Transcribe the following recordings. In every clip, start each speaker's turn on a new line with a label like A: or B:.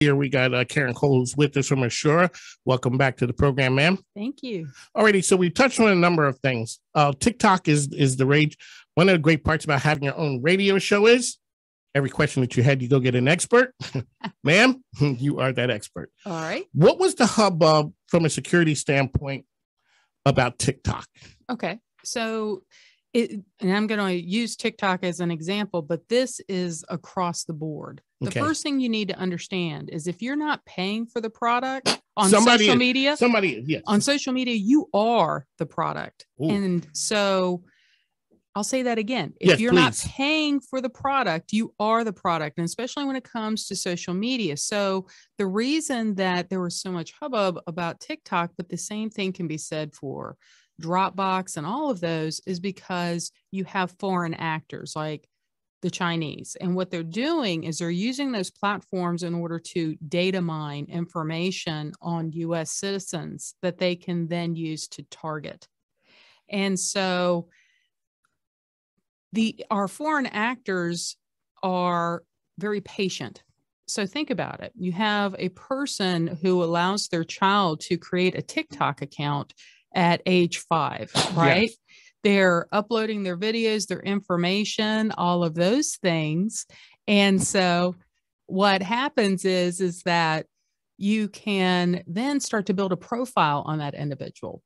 A: Here we got Karen Cole, who's with us from Assura. Welcome back to the program, ma'am.
B: Thank you.
A: Alrighty, so we touched on a number of things. TikTok is the rage. One of the great parts about having your own radio show is every question that you had, you go get an expert. Ma'am, you are that expert.
B: All right.
A: What was the hubbub from a security standpoint about TikTok?
B: Okay. So, and I'm going to use TikTok as an example, but this is across the board. The first thing you need to understand is if you're not paying for the product on social media, on social media, you are the product. Ooh. And so I'll say that again. If you're not paying for the product, you are the product, and especially when it comes to social media. So the reason that there was so much hubbub about TikTok, but the same thing can be said for Dropbox and all of those, is because you have foreign actors like the Chinese. And what they're doing is they're using those platforms in order to data mine information on US citizens that they can then use to target. And so our foreign actors are very patient. So think about it. You have a person who allows their child to create a TikTok account at age 5, right? Yes. They're uploading their videos, their information, all of those things. And so what happens is that you can then start to build a profile on that individual.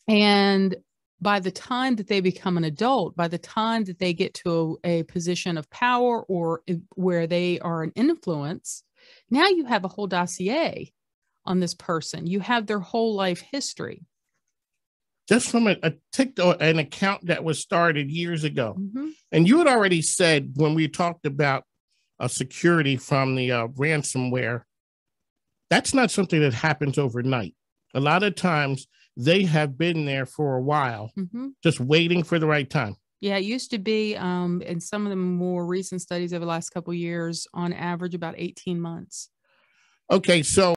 B: And by the time that they become an adult, by the time that they get to a position of power or where they are an influence, now you have a whole dossier on this person. You have their whole life history.
A: Just from a TikTok, an account that was started years ago. Mm-hmm. And you had already said when we talked about security from the ransomware, that's not something that happens overnight. A lot of times they have been there for a while, mm-hmm. just waiting for the right time.
B: Yeah, it used to be, in some of the more recent studies over the last couple of years, on average about 18 months.
A: Okay, so